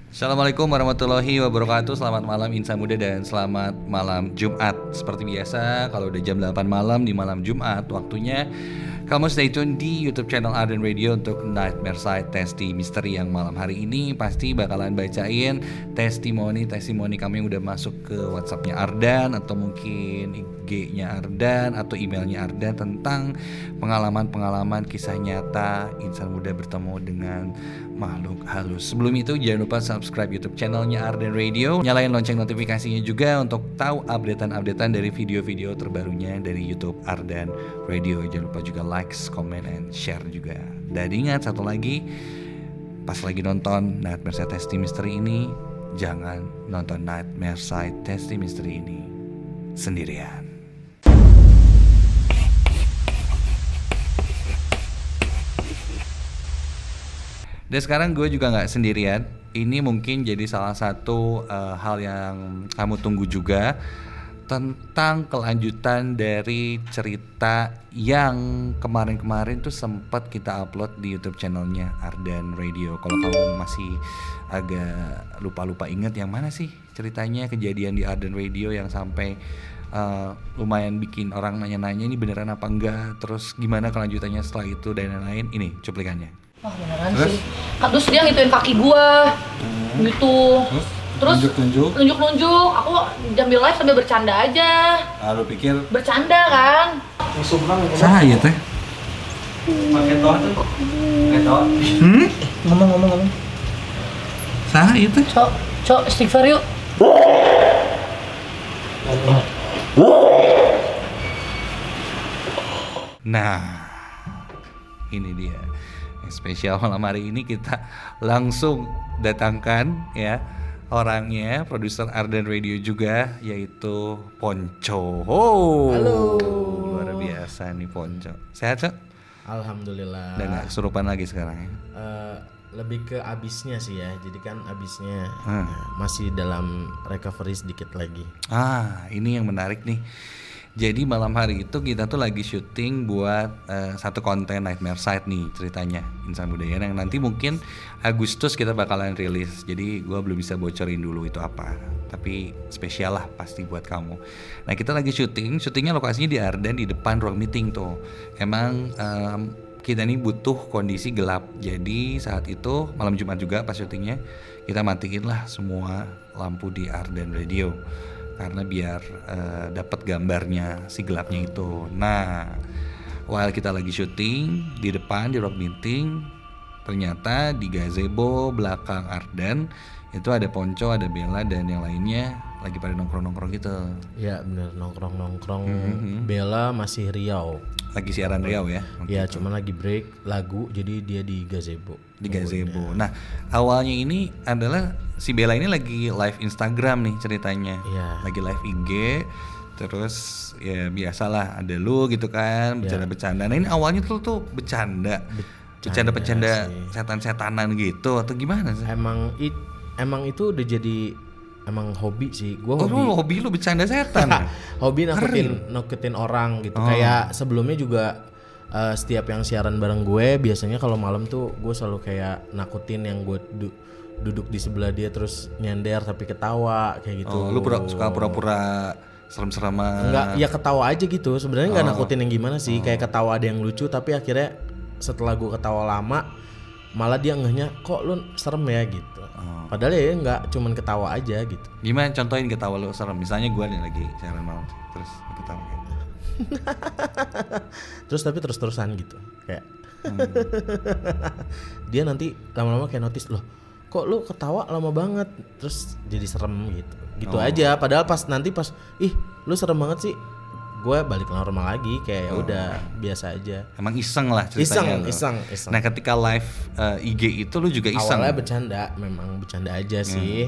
Assalamualaikum warahmatullahi wabarakatuh. Selamat malam insan muda dan selamat malam Jumat. Seperti biasa kalau udah jam 8 malam di malam Jumat, waktunya kamu stay tune di YouTube channel Ardan Radio untuk Nightmare Side Testi Misteri yang malam hari ini pasti bakalan bacain testimoni kamu yang udah masuk ke WhatsApp-nya Ardan atau mungkin IG-nya Ardan atau emailnya Ardan tentang pengalaman-pengalaman kisah nyata insan muda bertemu dengan makhluk halus. Sebelum itu jangan lupa subscribe YouTube channelnya Ardan Radio, nyalain lonceng notifikasinya juga untuk tahu updatean dari video-video terbarunya dari YouTube Ardan Radio. Jangan lupa juga likes, comment, and share juga. Dan ingat satu lagi, pas lagi nonton Nightmare Side Testi Misteri ini, jangan nonton Nightmare Side Testi Misteri ini sendirian. Dan sekarang gue juga gak sendirian. Ini mungkin jadi salah satu hal yang kamu tunggu juga, tentang kelanjutan dari cerita yang kemarin-kemarin tuh sempat kita upload di YouTube channelnya Ardan Radio. Kalau kamu masih agak lupa-lupa inget yang mana sih ceritanya kejadian di Ardan Radio yang sampai lumayan bikin orang nanya-nanya ini beneran apa enggak, terus gimana kelanjutannya setelah itu dan lain-lain. Ini cuplikannya. Wah beneran terus? Sih. Terus dia ngituin kaki gua, gitu. Terus nunjuk-nunjuk. Aku jambil live sambil bercanda aja. Lu pikir? Bercanda kan? Saha ya teh? Pakai toh tuh. Pakai toh. Ngomong. Saha ya teh? Cok, istighfar yuk. Nah, ini dia. Spesial malam hari ini kita langsung datangkan ya orangnya, produser Ardan Radio juga, yaitu Ponco. Halo. Luar biasa nih Ponco. Sehat Cok? Alhamdulillah. Udah gak kesurupan lagi sekarang ya? Lebih ke abisnya sih ya. Jadi kan abisnya masih dalam recovery sedikit lagi. Ini yang menarik nih. Jadi malam hari itu kita tuh lagi syuting buat satu konten Nightmare Side nih ceritanya insan budaya yang nanti mungkin Agustus kita bakalan rilis. Jadi gue belum bisa bocorin dulu itu apa, tapi spesial lah pasti buat kamu. Nah kita lagi syutingnya lokasinya di Ardan, di depan ruang meeting tuh. Emang kita nih butuh kondisi gelap. Jadi saat itu malam Jumat juga pas syutingnya kita matiin lah semua lampu di Ardan Radio karena biar dapat gambarnya si gelapnya itu. Nah, while kita lagi syuting di depan di ruang meeting, ternyata di gazebo belakang Ardan itu ada Ponco, ada Bella dan yang lainnya lagi pada nongkrong gitu. Ya bener, nongkrong. Bella masih Riau. Lagi siaran Riau ya? Ya cuma lagi break lagu, jadi dia di gazebo. Di gazebo. Nah awalnya ini adalah si Bella ini lagi live Instagram nih ceritanya. Lagi live IG. Terus ya biasalah ada lu gitu kan, bercanda-bercanda. Nah ini awalnya tuh bercanda setan-setanan gitu atau gimana sih? Emang itu udah jadi hobi sih. Gua hobi lu bercanda setan. Hobi nakutin orang gitu. Kayak sebelumnya juga setiap yang siaran bareng gue biasanya kalau malam tuh gue selalu kayak nakutin yang gue duduk di sebelah dia terus nyender tapi ketawa kayak gitu. Lu suka pura-pura serem-sereman? Enggak, ya ketawa aja gitu. Sebenarnya nggak nakutin yang gimana sih. Kayak ketawa ada yang lucu tapi akhirnya setelah gue ketawa lama malah dia ngehnya kok lu serem ya gitu. Padahal ya nggak cuman ketawa aja gitu. Gimana contohin ketawa lu serem? Misalnya gue nih lagi siaran malam terus ketawa kayak terus tapi terus-terusan gitu kayak dia nanti lama-lama kayak notice loh kok lu ketawa lama banget terus jadi serem gitu aja. Padahal pas lu serem banget sih, gue balik normal lagi kayak udah biasa aja. Emang iseng lah ceritanya. Iseng. Nah ketika live IG itu lu juga iseng? Awalnya bercanda aja sih.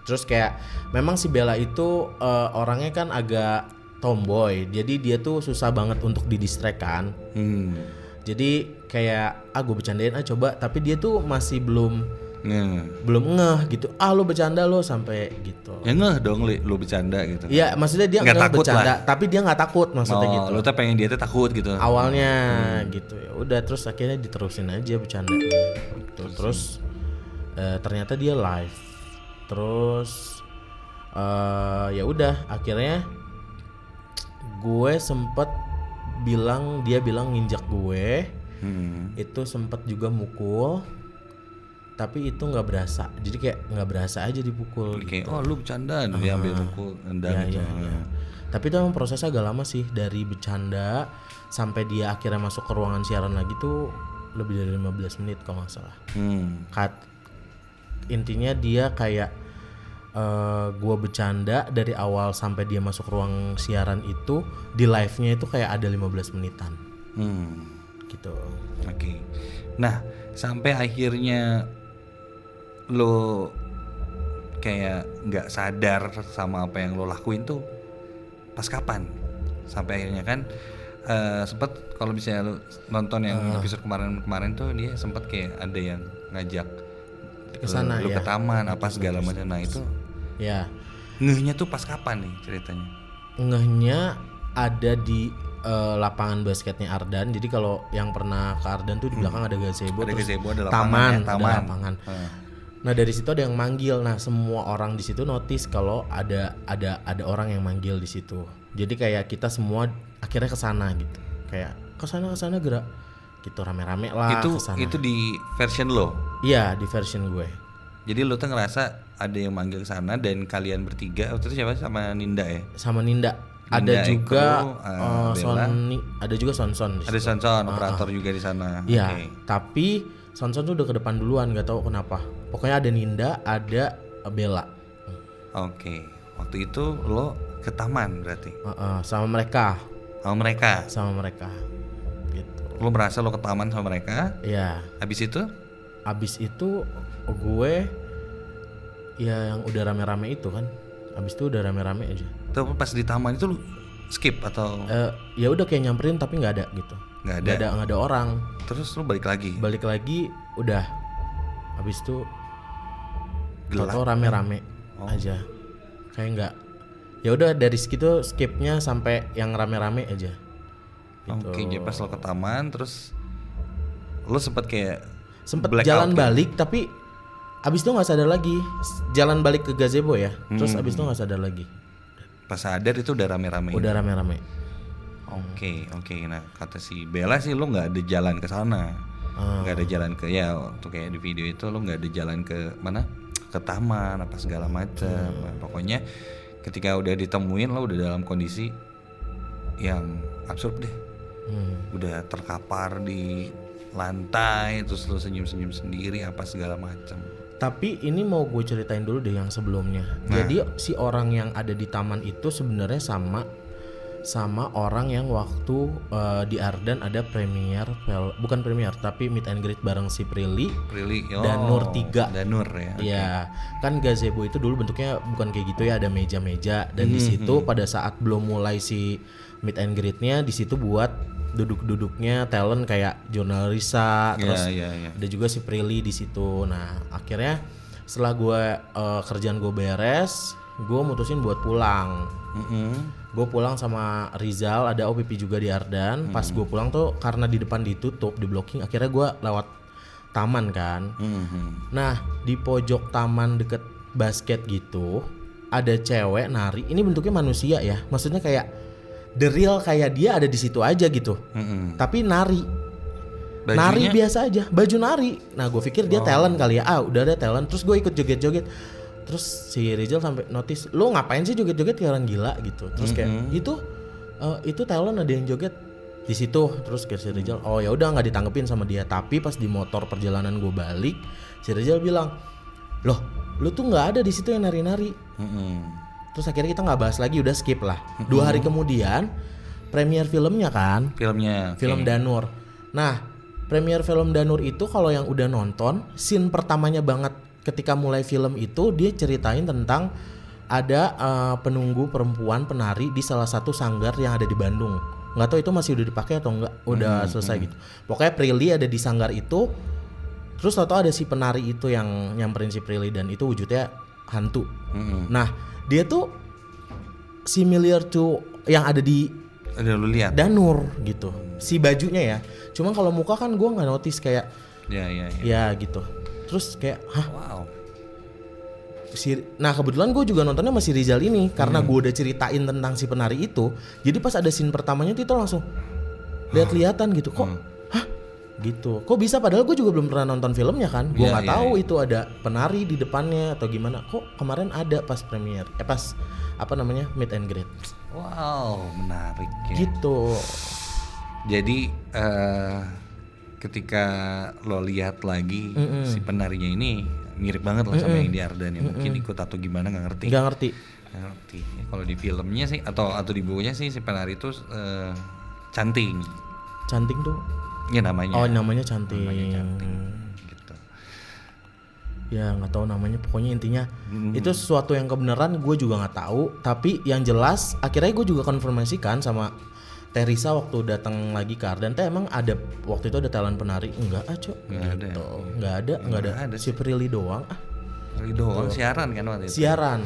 Terus kayak memang si Bella itu orangnya kan agak tomboy, jadi dia tuh susah banget untuk didistract kan. Jadi kayak gue bercandain coba, tapi dia tuh masih belum ngeh gitu. Lu bercanda lo sampai gitu. Ya ngeh dong lu bercanda gitu. Iya, maksudnya dia ngeh bercanda, tapi dia nggak takut maksudnya gitu. Lu tuh pengen dia tuh takut gitu. Awalnya gitu ya. Udah terus akhirnya diterusin aja bercanda gitu. Terus ternyata dia live Terus ya udah akhirnya gue sempet dia bilang nginjak gue. Itu sempet juga mukul, tapi itu nggak berasa. Jadi kayak nggak berasa aja dipukul. Kayak oh lu bercanda, dia ambil mukul nendang gitu. Tapi itu emang prosesnya agak lama sih, dari bercanda sampai dia akhirnya masuk ke ruangan siaran lagi tuh lebih dari 15 menit kalau nggak salah. Intinya dia kayak gua bercanda dari awal sampai dia masuk ruang siaran itu, di live-nya itu kayak ada 15 menitan. Gitu. Oke. Nah, sampai akhirnya lo kayak nggak sadar sama apa yang lo lakuin tuh pas kapan? Sampai akhirnya kan sempet kalau misalnya lo nonton yang episode kemarin tuh dia sempet kayak ada yang ngajak kesana lo ya. ke taman apa segala macam. Nah itu ya. ngehnya tuh pas kapan nih ceritanya? Ngehnya ada di lapangan basketnya Ardan. Jadi kalau yang pernah ke Ardan tuh di belakang ada gazebo, Ada terus gazebo, ada taman, lapangan, ada lapangan. Nah dari situ ada yang manggil. Nah semua orang di situ notice kalau ada orang yang manggil di situ. Jadi kayak kita semua akhirnya kesana gitu. Kayak kesana gerak. Gitu rame-rame lah kesana. Itu di version lo? Iya di version gue. Jadi lo tuh ngerasa ada yang manggil ke sana dan kalian bertiga waktu itu siapa sama Ninda ya? Sama Ninda. Ada juga ada juga Sonson di situ. Ada Sonson operator juga di sana. Iya. Tapi Sonson tuh udah ke depan duluan, nggak tahu kenapa. Pokoknya ada Ninda, ada Bella. Oke. Waktu itu lo ke taman berarti? Sama mereka. Sama mereka. Gitu. Lo merasa lo ke taman sama mereka? Iya. Habis itu gue ya yang udah rame-rame itu kan. Habis itu udah rame-rame aja. Tapi pas di taman itu lo skip atau? Ya udah kayak nyamperin tapi nggak ada gitu. Nggak ada orang. Terus lo balik lagi? Udah. Habis itu gelap. Atau rame-rame aja. Kayak nggak. Ya udah dari segitu skipnya sampai yang rame-rame aja. Gitu. Oke, jadi pas lo ke taman terus lo sempet jalan balik tapi abis itu nggak sadar lagi. Jalan balik ke gazebo ya. Terus abis itu nggak sadar lagi. Pas sadar itu udah rame-rame. Oke. Nah kata si Bella sih lo nggak ada jalan ke sana, nggak ada jalan ke ya waktu kayak di video itu lo nggak ada jalan ke mana, ke taman apa segala macam. Nah, pokoknya ketika udah ditemuin lo udah dalam kondisi yang absurd deh, udah terkapar di lantai terus lo senyum-senyum sendiri apa segala macam. Tapi ini mau gue ceritain dulu deh yang sebelumnya. Jadi si orang yang ada di taman itu sebenarnya sama orang yang waktu di Ardan ada bukan premier tapi meet and greet bareng si Prilly dan Nur 3. Dan Nur ya. Iya, kan gazebo itu dulu bentuknya bukan kayak gitu ya, ada meja-meja dan di situ pada saat belum mulai si meet and greet-nya di situ buat duduk-duduknya talent kayak jurnal Risa, terus ada juga si Prilly di situ. Nah akhirnya setelah gue kerjaan gue beres, gue mutusin buat pulang. Gue pulang sama Rizal, ada OPP juga di Ardan. Pas gue pulang tuh karena di depan ditutup, di blocking, akhirnya gue lewat taman kan. Nah di pojok taman deket basket gitu ada cewek nari. Ini bentuknya manusia ya, maksudnya kayak the real kayak dia ada di situ aja gitu. Tapi nari. Bajunya? Nari biasa aja, baju nari. Nah gue pikir dia talent kali ya. Udah ada talent. Terus gue ikut joget-joget. Terus si Rizal sampai notice, lo ngapain sih joget-joget kayak orang gila gitu. Terus kayak itu talent ada yang joget di situ. Terus kayak si Rizal, oh ya udah nggak ditanggepin sama dia. Tapi pas di motor perjalanan gue balik, si Rizal bilang, loh lu tuh nggak ada di situ yang nari-nari. Terus akhirnya kita nggak bahas lagi, udah skip lah. 2 hari kemudian premier filmnya kan, film Danur. Nah premier film Danur itu kalau yang udah nonton, scene pertamanya banget ketika mulai film itu dia ceritain tentang ada penunggu perempuan penari di salah satu sanggar yang ada di Bandung. Nggak tahu itu masih udah dipakai atau enggak, udah selesai gitu. Pokoknya Prilly ada di sanggar itu. Terus tau ada si penari itu yang nyamperin si Prilly dan itu wujudnya hantu. Nah dia tuh similar to yang ada di lu lihat Danur gitu. Si bajunya ya. Cuma kalau muka kan gue nggak notice kayak. Ya gitu. Terus kayak, hah? Wow. Nah kebetulan gue juga nontonnya masih Rizal ini karena gue udah ceritain tentang si penari itu. Jadi pas ada scene pertamanya itu langsung lihat-lihatan gitu kok. Hah? Gitu. Kok bisa padahal gue juga belum pernah nonton filmnya kan. Gue nggak tahu itu ada penari di depannya atau gimana. Kok kemarin ada pas premiere. Pas meet and greet. Wow, menarik ya. Gitu. Jadi ketika lo lihat lagi si penarinya ini mirip banget lah sama yang di Ardan ya. Mungkin ikut atau gimana nggak ngerti. Nggak ngerti. Ya, kalau di filmnya sih atau di bukunya sih si penari itu Canting. Canting tuh? Ya namanya. Oh namanya Canting. Gitu. Ya nggak tahu namanya. Pokoknya intinya itu sesuatu yang kebenaran gue juga nggak tahu. Tapi yang jelas akhirnya gue juga konfirmasikan sama Teresa waktu datang lagi ke Ardan. Emang ada waktu itu ada talent penari? Enggak Cok. Nggak ada. Si Prilly doang siaran kan waktu itu. Siaran.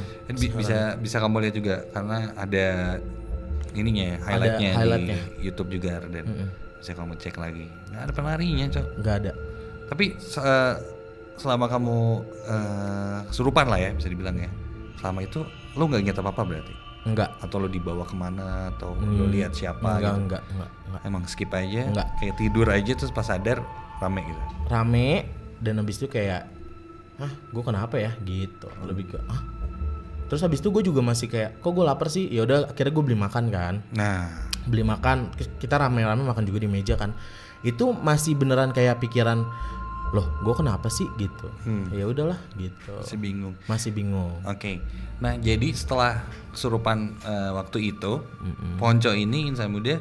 Bisa kamu lihat juga karena ada ininya highlightnya di YouTube juga Ardan. Bisa kamu cek lagi. Nggak ada penarinya Cok. Nggak ada. Tapi selama kamu kesurupan lah ya bisa dibilang ya. Selama itu lo nggak ingat apa-apa berarti? Enggak. Atau lo dibawa kemana atau lo lihat siapa? Enggak. Emang skip aja. Enggak. Kayak tidur aja terus pas sadar rame gitu. Rame dan habis itu kayak gue kenapa ya gitu. Lebih ke terus habis itu gue juga masih kayak kok gue lapar sih. Ya udah akhirnya gue beli makan kan. Nah, beli makan, kita rame-rame makan juga di meja kan. Itu masih beneran kayak pikiran loh gue kenapa sih gitu. Ya udahlah gitu. Masih bingung. Oke. Nah jadi setelah kesurupan waktu itu Ponco ini insan muda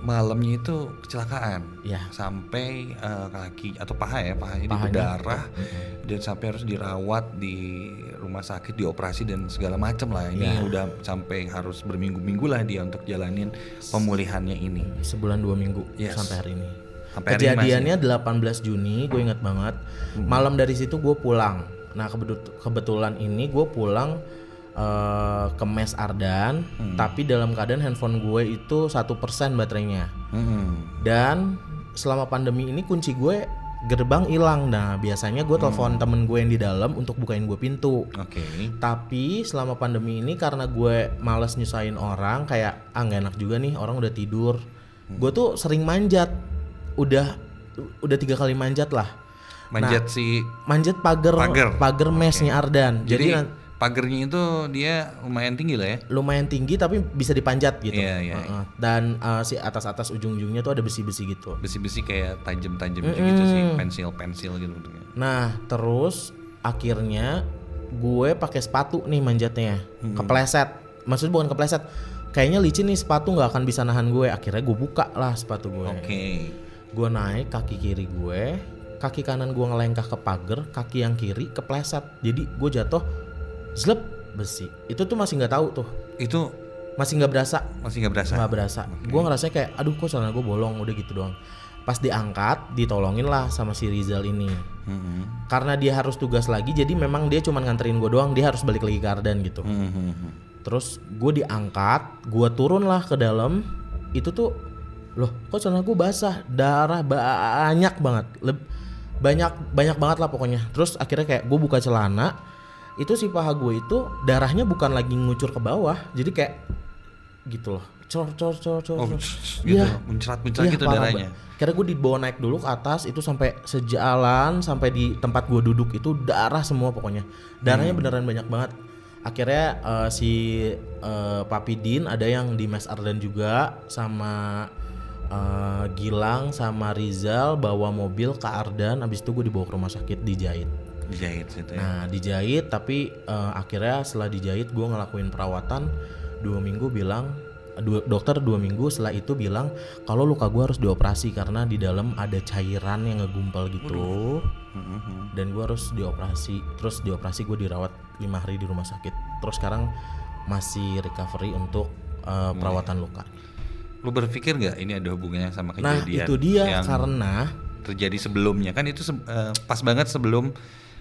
malamnya itu kecelakaan sampai kaki atau pahanya berdarah dan sampai harus dirawat di rumah sakit, dioperasi dan segala macam lah. Ini udah sampai harus berminggu-minggu lah dia untuk jalanin pemulihannya ini. Sebulan 2 minggu sampai hari ini. Kejadiannya 18 Juni, gue ingat banget. Malam dari situ gue pulang. Nah kebetulan ini gue pulang ke Mes Ardan, tapi dalam keadaan handphone gue itu 1% baterainya. Dan selama pandemi ini kunci gue gerbang hilang. Nah biasanya gue telepon temen gue yang di dalam untuk bukain gue pintu. Tapi selama pandemi ini karena gue males nyusahin orang, kayak nggak enak juga nih orang udah tidur. Gue tuh sering manjat. Udah 3 kali manjat lah. Manjat pagar mesnya Ardan. Jadi pagernya itu dia lumayan tinggi lah ya. Lumayan tinggi tapi bisa dipanjat gitu. Dan si atas ujung-ujungnya tuh ada besi-besi gitu. Besi-besi kayak tajam-tajam gitu sih, pensil gitu bentuknya. Nah, terus akhirnya gue pakai sepatu nih manjatnya. Kepleset. Maksudnya bukan kepleset. Kayaknya licin nih sepatu nggak akan bisa nahan gue. Akhirnya gue buka lah sepatu gue. Gue naik, kaki kiri gue, kaki kanan gue ngelengkah ke pagar, kaki yang kiri kepleset. Jadi gue jatuh, zlep, besi. Itu tuh masih nggak tahu tuh. Itu masih nggak berasa. Nggak berasa. Gue ngerasanya kayak, aduh kok celana gue bolong, udah gitu doang. Pas diangkat, ditolongin lah sama si Rizal ini. Karena dia harus tugas lagi, jadi memang dia cuma nganterin gue doang. Dia harus balik lagi ke Ardan gitu. Terus gue diangkat, gue turun lah ke dalam. Itu tuh, loh kok celana gue basah, darah banyak banget, banyak banget lah pokoknya. Terus akhirnya kayak gue buka celana, itu si paha gue itu darahnya bukan lagi ngucur ke bawah, jadi kayak gitu loh, cor. Gitu, muncrat gitu darahnya. Akhirnya gue dibawa naik dulu ke atas, itu sampai sejalan sampai di tempat gue duduk itu darah semua pokoknya, darahnya beneran banyak banget. Akhirnya si Papi Din ada yang di Mes Ardan juga sama Gilang sama Rizal bawa mobil ke Ardan. Abis itu gue dibawa ke rumah sakit dijahit situ ya. Nah dijahit tapi akhirnya setelah dijahit gue ngelakuin perawatan 2 minggu. Dokter 2 minggu setelah itu bilang kalau luka gue harus dioperasi karena di dalam ada cairan yang ngegumpal gitu. Dan gue harus dioperasi. Terus dioperasi gue dirawat 5 hari di rumah sakit. Terus sekarang masih recovery untuk perawatan luka. Lu berpikir nggak ini ada hubungannya sama kejadian? Nah itu dia, karena terjadi sebelumnya kan itu pas banget sebelum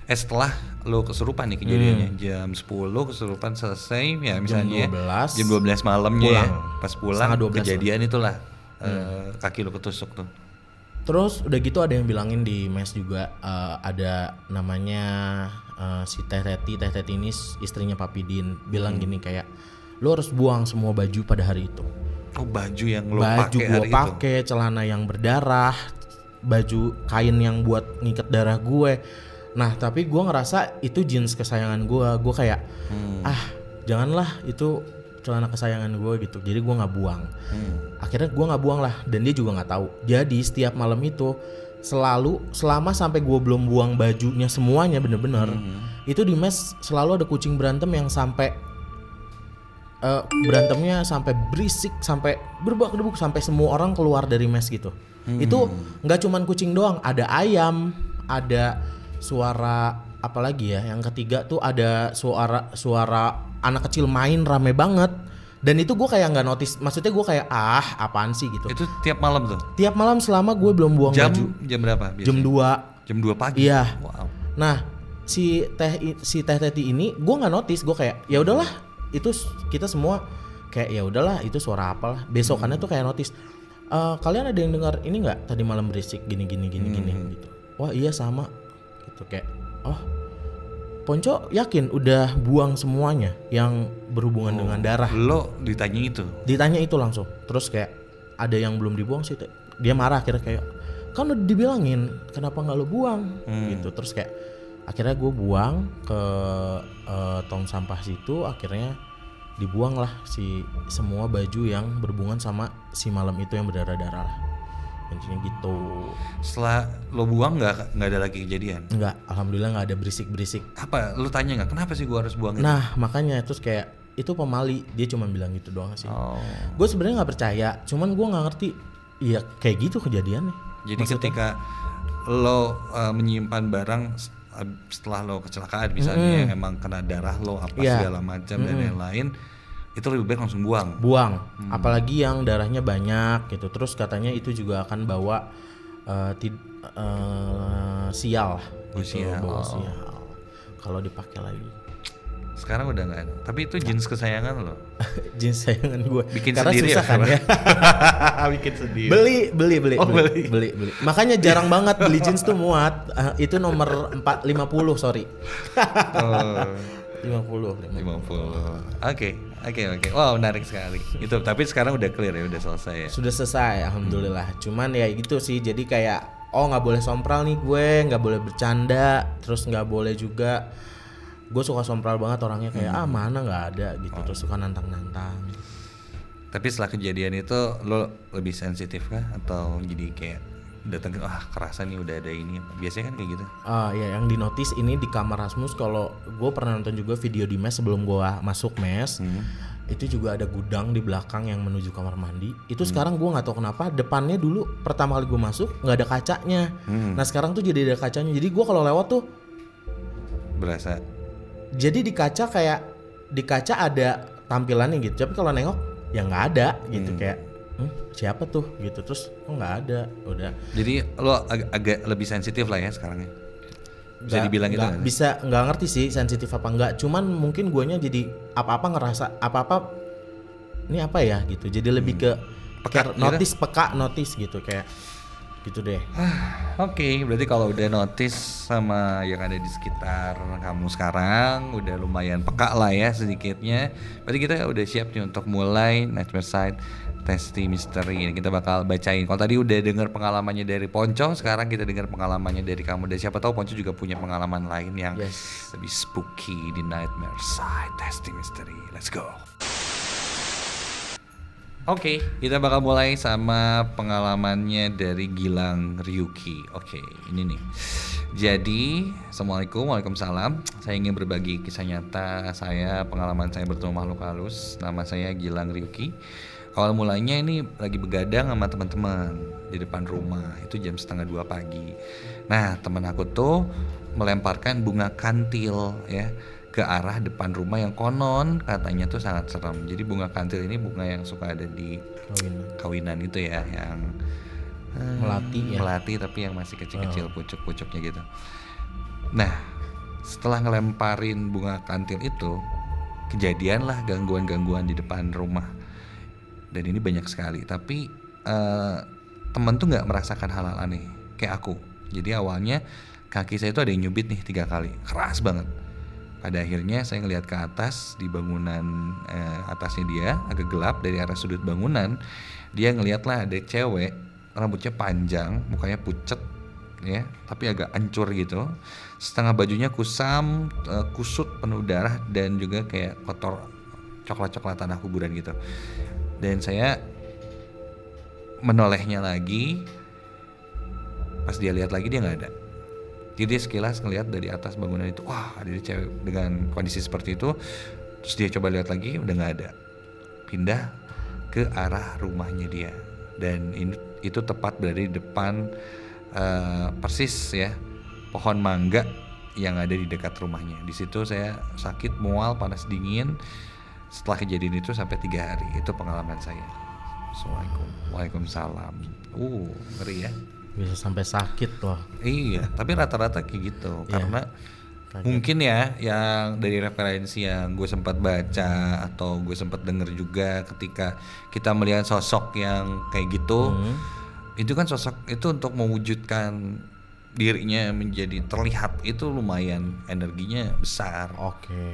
setelah lu kesurupan nih kejadiannya. Jam 10 kesurupan selesai ya misalnya jam 12 malamnya pulang. Pas pulang kejadian itulah kaki lu ketusuk tuh. Terus udah gitu ada yang bilangin di mes juga ada namanya si Teh Teti ini istrinya Papi Din bilang gini kayak lo harus buang semua baju pada hari itu. Oh, baju yang lo Baju pakai gua hari pakai, celana yang berdarah, baju kain yang buat ngikat darah gue. Nah tapi gue ngerasa itu jeans kesayangan gue kayak janganlah itu celana kesayangan gue gitu. Jadi gue nggak buang. Akhirnya gue nggak buang lah dan dia juga nggak tahu. Jadi setiap malam itu selama sampai gue belum buang bajunya semuanya bener-bener itu di mes selalu ada kucing berantem yang sampai berantemnya sampai berisik, sampai berbak-debuk, sampai semua orang keluar dari mes gitu. Itu nggak cuman kucing doang, ada ayam, ada suara apalagi ya, yang ketiga tuh ada suara anak kecil main rame banget. Dan itu gue kayak nggak notice, maksudnya gue kayak apaan sih gitu. Itu tiap malam tuh? Tiap malam selama gue belum buang baju. Jam berapa biasanya? Jam 2. Jam 2 pagi? Iya. Wow. Nah si Teh Teti ini gue nggak notice, gue kayak ya udahlah itu kita semua kayak ya udahlah itu suara apalah. Besokannya tuh kayak notice, kalian ada yang dengar ini nggak tadi malam berisik gini gitu. Wah iya sama gitu kayak Ponco yakin udah buang semuanya yang berhubungan dengan darah. Lo ditanya itu? Ditanya itu langsung. Terus kayak ada yang belum dibuang sih. Dia marah akhirnya kayak kan udah dibilangin kenapa nggak lo buang gitu. Terus kayak akhirnya gue buang ke tong sampah situ. Akhirnya dibuang lah si semua baju yang berhubungan sama si malam itu yang berdarah-darah lah. Intinya gitu. Setelah lo buang nggak ada lagi kejadian? Enggak, alhamdulillah nggak ada berisik. Apa lo tanya nggak kenapa sih gua harus buang itu? Nah makanya terus kayak itu pemali, dia cuma bilang gitu doang sih. Gue sebenarnya nggak percaya, cuman gue nggak ngerti. Iya kayak gitu kejadiannya. Jadi maksudnya, ketika lo menyimpan barang setelah lo kecelakaan misalnya yang emang kena darah lo segala macam dan lain-lain, itu lebih baik langsung buang. Apalagi yang darahnya banyak gitu. Terus katanya itu juga akan bawa sial. Bawa sial kalau dipakai lagi. Sekarang udah nggak ada. Tapi itu jeans kesayangan lo. Jeans kesayangan gue. Bikin karena sendiri susah ya, kan ya. Bikin sendiri. Beli. Makanya jarang banget beli jeans tuh muat. Itu nomor 50 sorry. 50. Oke. Wow, menarik sekali. Itu tapi sekarang udah clear ya, udah selesai ya. Sudah selesai, alhamdulillah. Cuman ya gitu sih. Jadi kayak nggak boleh sompral nih gue, nggak boleh bercanda, terus nggak boleh juga. Gue suka sompral banget orangnya kayak mana nggak ada gitu, terus suka nantang-nantang. Tapi setelah kejadian itu lo lebih sensitif kah atau jadi kayak datang kerasa nih udah ada ini? Biasanya kan kayak gitu. Ya yang di notice ini di kamar Rasmus, kalau gue pernah nonton juga video di mes sebelum gue masuk mes. Itu juga ada gudang di belakang yang menuju kamar mandi. Itu sekarang gue nggak tahu kenapa depannya dulu pertama kali gue masuk nggak ada kacanya. Nah sekarang tuh jadi ada kacanya. Jadi gue kalau lewat tuh berasa. Jadi di kaca ada tampilannya gitu. Tapi kalau nengok ya nggak ada gitu kayak. Siapa tuh gitu, terus nggak ada, udah. Jadi lo agak lebih sensitif lah ya sekarang ya. Bisa dibilang gitu kan? Bisa, nggak ngerti sih sensitif apa enggak. Cuman mungkin guanya jadi apa-apa ngerasa apa-apa ini apa ya gitu. Jadi lebih ke peka, notice gitu kayak gitu deh. Oke, berarti kalau udah notice sama yang ada di sekitar kamu sekarang udah lumayan peka lah ya sedikitnya. Berarti kita udah siap nih untuk mulai Nightmare Side Testy Mystery ini. Kita bakal bacain. Kalau tadi udah dengar pengalamannya dari Ponco, sekarang kita dengar pengalamannya dari kamu. Dan siapa tahu Ponco juga punya pengalaman lain yang lebih spooky di Nightmare Side Testy Mystery. Let's go. Oke, kita bakal mulai sama pengalamannya dari Gilang Ryuki. Oke, ini nih. Jadi, Assalamualaikum, Waalaikumsalam. Saya ingin berbagi kisah nyata saya, pengalaman saya bertemu makhluk halus. Nama saya Gilang Ryuki. Awal mulanya ini lagi begadang sama teman-teman di depan rumah. Itu jam 1:30 pagi. Nah, teman aku tuh melemparkan bunga kantil ya ke arah depan rumah yang konon katanya tuh sangat serem. Jadi bunga kantil ini bunga yang suka ada di kawinan itu ya, yang melati tapi yang masih kecil-kecil pucuk-pucuknya gitu. Nah, setelah ngelemparin bunga kantil itu, kejadianlah gangguan-gangguan di depan rumah. Dan ini banyak sekali, tapi temen tuh nggak merasakan hal-hal aneh kayak aku. Jadi awalnya kaki saya itu ada yang nyubit nih 3 kali, keras banget. Pada akhirnya saya ngelihat ke atas di bangunan atasnya dia agak gelap dari arah sudut bangunan. Dia ngelihat lah ada cewek rambutnya panjang, mukanya pucet ya, tapi agak hancur gitu. Setengah bajunya kusam, kusut penuh darah dan juga kayak kotor coklat-coklat tanah kuburan gitu. Dan saya menolehnya lagi, pas dia lihat lagi dia nggak ada. Jadi dia sekilas ngelihat dari atas bangunan itu, wah ada cewek dengan kondisi seperti itu. Terus dia coba lihat lagi, udah nggak ada. Pindah ke arah rumahnya dia, dan itu tepat dari depan persis ya pohon mangga yang ada di dekat rumahnya. Di situ saya sakit, mual, panas dingin. Setelah kejadian itu sampai 3 hari. Itu pengalaman saya. Assalamualaikum. Waalaikumsalam. Ngeri ya. Bisa sampai sakit loh. Iya, tapi rata-rata kayak gitu. Karena kaget. Mungkin ya yang dari referensi yang gue sempat baca atau gue sempat denger juga, ketika kita melihat sosok yang kayak gitu, itu kan sosok itu untuk mewujudkan dirinya menjadi terlihat, itu lumayan energinya besar.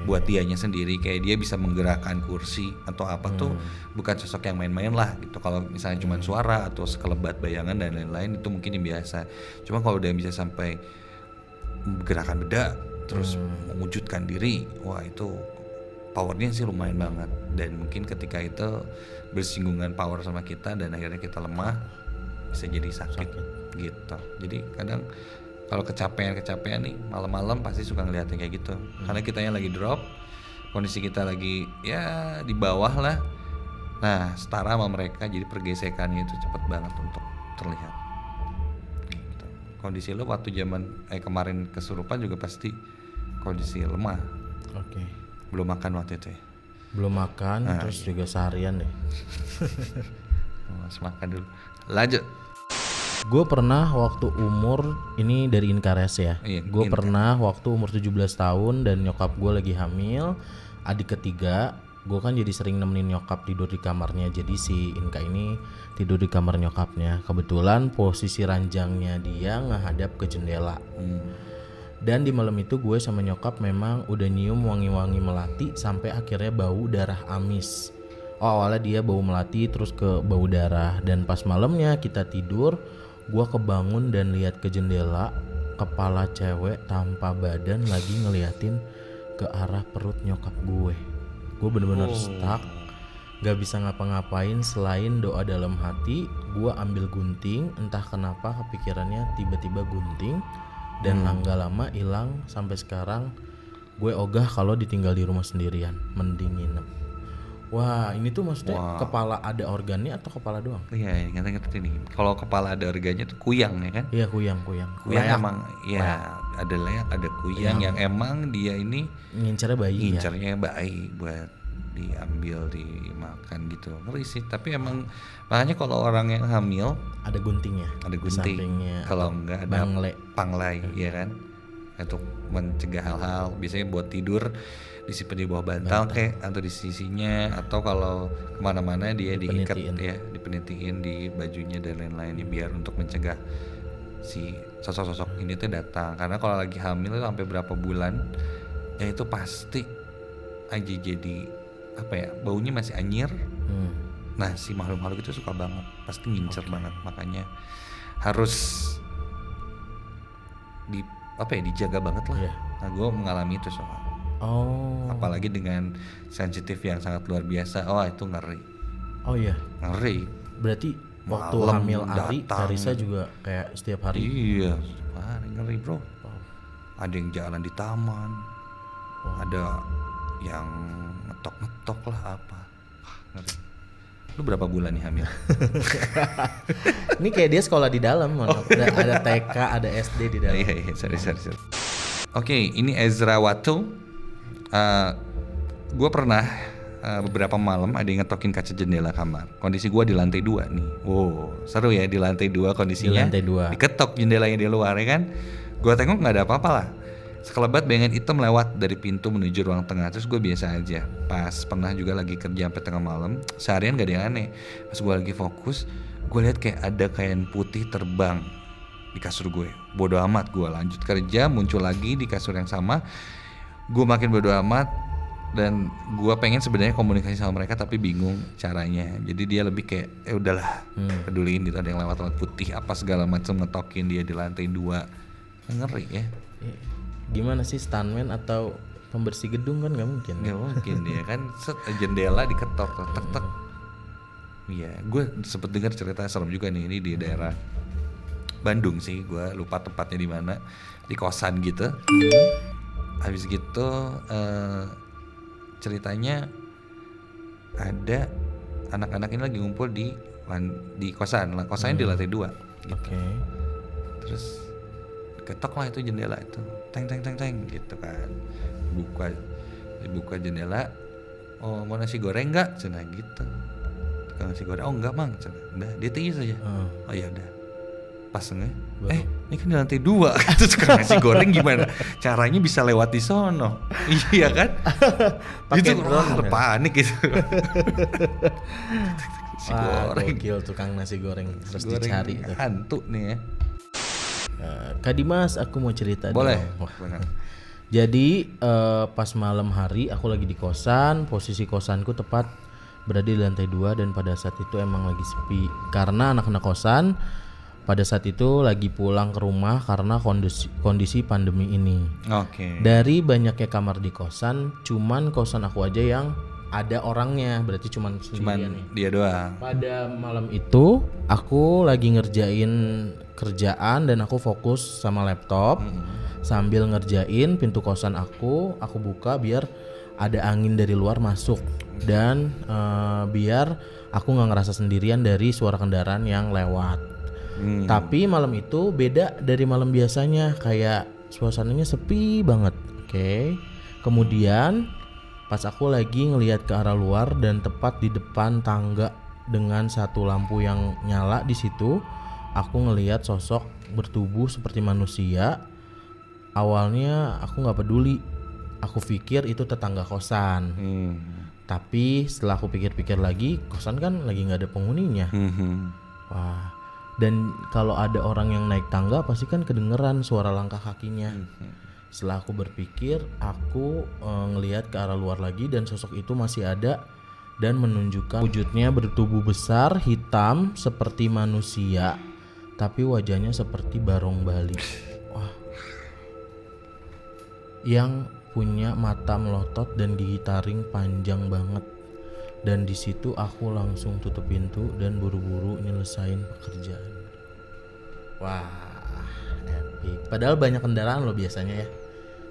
Buat dianya sendiri, kayak dia bisa menggerakkan kursi atau apa tuh bukan sosok yang main-main lah gitu. Kalau misalnya cuma suara atau sekelebat bayangan dan lain-lain itu mungkin yang biasa. Cuma kalau udah bisa sampai gerakan beda terus mewujudkan diri, wah itu powernya sih lumayan banget. Dan mungkin ketika itu bersinggungan power sama kita dan akhirnya kita lemah, bisa jadi sakit. Gitu. Jadi kadang kalau kecapean nih malam-malam pasti suka ngeliatin kayak gitu. Karena kitanya lagi drop, kondisi kita lagi ya di bawah lah. Nah setara sama mereka, jadi pergesekannya itu cepet banget untuk terlihat. Gitu. Kondisi lo waktu zaman kemarin kesurupan juga pasti kondisi lemah. Belum makan waktu itu ya? Belum makan, terus juga seharian deh. Mas makan dulu. Lanjut. Gue pernah waktu umur, ini dari Inkares ya. Gue pernah waktu umur 17 tahun dan nyokap gue lagi hamil, adik ketiga. Gue kan jadi sering nemenin nyokap tidur di kamarnya. Jadi si Inka ini tidur di kamar nyokapnya. Kebetulan posisi ranjangnya dia ngehadap ke jendela. Dan di malam itu gue sama nyokap memang udah nyium wangi-wangi melati sampai akhirnya bau darah amis. Awalnya dia bau melati terus ke bau darah. Dan pas malamnya kita tidur, gue kebangun dan lihat ke jendela, kepala cewek tanpa badan lagi ngeliatin ke arah perut nyokap gue. Gue bener-bener stuck, gak bisa ngapa-ngapain selain doa dalam hati. Gue ambil gunting, entah kenapa kepikirannya tiba-tiba gunting, dan gak lama hilang. Sampai sekarang gue ogah kalau ditinggal di rumah sendirian, mending nginep. Wah, ini tuh maksudnya kepala ada organnya atau kepala doang? Iya, ngerti nih. Kalau kepala ada organnya tuh kuyang ya kan? Iya, kuyang. Kuyang emang ya ada leak, ada kuyang yang emang dia ini ngincernya bayi. Bayi buat diambil, dimakan gitu. Ngeri sih, tapi emang makanya kalau orang yang hamil ada guntingnya. Ada gunting. Kalau enggak ada panglai, ya kan? Untuk mencegah hal-hal, biasanya buat tidur disimpan di bawah bantal kayak, atau di sisinya, atau kalau kemana-mana dia diikat ya, dipenitiin di bajunya dan lain-lain, biar untuk mencegah si sosok-sosok ini tuh datang. Karena kalau lagi hamil itu sampai berapa bulan ya itu pasti aja jadi apa ya, baunya masih anyir. Nah si makhluk-makhluk itu suka banget, pasti ngincer banget, makanya harus dijaga banget lah. Nah gue mengalami itu soal. Apalagi dengan sensitif yang sangat luar biasa. Itu ngeri. Ngeri. Berarti waktu hamil Ari, Karissa juga kayak setiap hari? Iya, setiap hari ngeri bro. Ada yang jalan di taman, ada yang ngetok-ngetok lah apa. Ngeri. Lu berapa bulan nih hamil? Ini kayak dia sekolah di dalam, ada TK, ada SD di dalam. Iya, sorry. Oke, ini Ezra Watu. Gue pernah beberapa malam ada yang ngetokin kaca jendela kamar. Kondisi gue di lantai 2 nih. Seru ya di lantai 2 kondisinya. Di lantai 2. Diketok jendelanya di luar ya kan. Gue tengok nggak ada apa-apa lah. Sekelebat bayangan hitam lewat dari pintu menuju ruang tengah. Terus gue biasa aja. Pas pernah juga lagi kerja sampai tengah malam, seharian gak ada yang aneh. Pas gue lagi fokus, gue lihat kayak ada kain putih terbang di kasur gue. Bodo amat, gue lanjut kerja, muncul lagi di kasur yang sama. Gue makin bodo amat dan gue pengen sebenarnya komunikasi sama mereka tapi bingung caranya. Jadi dia lebih kayak udahlah, peduliin gitu, ada yang lewat putih apa segala macam, ngetokin dia di lantai 2. Ngeri ya. Gimana sih, stuntman atau pembersih gedung kan nggak mungkin. Nggak mungkin dia kan jendela diketok tek. Iya, gue sempet dengar cerita serem juga nih, ini di daerah Bandung sih, gue lupa tempatnya di mana, di kosan gitu. Habis gitu ceritanya ada anak-anak ini lagi ngumpul di kosan, kosannya di lantai 2 gitu. Oke. Terus ketok lah itu jendela itu, teng gitu kan. Dibuka jendela, oh mau nasi goreng nggak? Cina gitu. Tukang nasi goreng, oh enggak mang, cina. Udah dia tiis aja. Oh ya udah. Pas nggak? Ini kan di lantai 2. Terus tukang nasi goreng gimana? Caranya bisa lewat di sono, iya kan? Itu panik gitu. Nasi goreng. Gokil, tukang nasi goreng terus dicari tuh. Hantu nih ya. Kak Dimas, aku mau cerita. Boleh. Jadi pas malam hari aku lagi di kosan, posisi kosanku tepat berada di lantai 2 dan pada saat itu emang lagi sepi karena anak-anak kosan pada saat itu lagi pulang ke rumah karena kondisi pandemi ini. Oke. Dari banyaknya kamar di kosan, cuman kosan aku aja yang ada orangnya, berarti cuman sendirian nih. Dia doang. Pada malam itu aku lagi ngerjain kerjaan dan aku fokus sama laptop. Sambil ngerjain pintu kosan aku buka biar ada angin dari luar masuk dan biar aku nggak ngerasa sendirian dari suara kendaraan yang lewat. Tapi malam itu beda dari malam biasanya, kayak suasananya sepi banget. Oke. Kemudian pas aku lagi ngelihat ke arah luar dan tepat di depan tangga dengan satu lampu yang nyala di situ, aku ngelihat sosok bertubuh seperti manusia. Awalnya aku nggak peduli, aku pikir itu tetangga kosan. Tapi setelah aku pikir-pikir lagi, kosan kan lagi nggak ada penghuninya. Wah. Dan kalau ada orang yang naik tangga pasti kan kedengeran suara langkah kakinya. Setelah aku berpikir, aku ngelihat ke arah luar lagi dan sosok itu masih ada dan menunjukkan wujudnya bertubuh besar, hitam seperti manusia, tapi wajahnya seperti barong Bali. Wah. Yang punya mata melotot dan gigi taring panjang banget. Dan di situ aku langsung tutup pintu dan buru-buru nyelesain pekerjaan. Wah, epic. Padahal banyak kendaraan loh biasanya ya.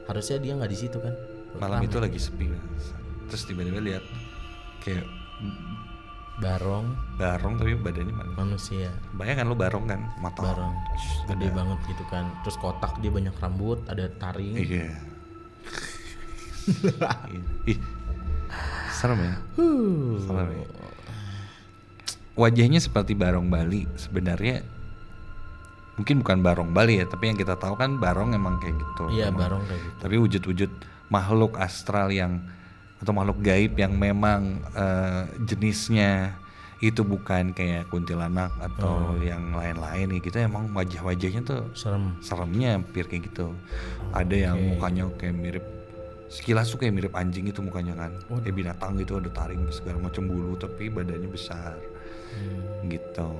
Harusnya dia nggak di situ kan. Malam itu lagi sepi. Terus tiba-tiba lihat kayak barong tapi badannya manusia. Bayangkan lo barong kan, mata barong gede banget gitu kan. Terus kotak dia banyak rambut, ada taring. Iya. Ih, serem ya. Serem ya. Wajahnya seperti barong Bali. Sebenarnya mungkin bukan barong Bali ya, tapi yang kita tahu kan barong emang kayak gitu. Iya, emang. barong kayak gitu. Tapi wujud-wujud makhluk astral yang atau makhluk gaib yang memang jenisnya itu bukan kayak kuntilanak atau yang lain-lain nih, gitu. Emang wajah-wajahnya tuh seremnya hampir kayak gitu. Ada yang mukanya kayak mirip, sekilas tuh kayak mirip anjing itu mukanya kan. Kayak binatang gitu, ada taring segala macam bulu tapi badannya besar. Gitu,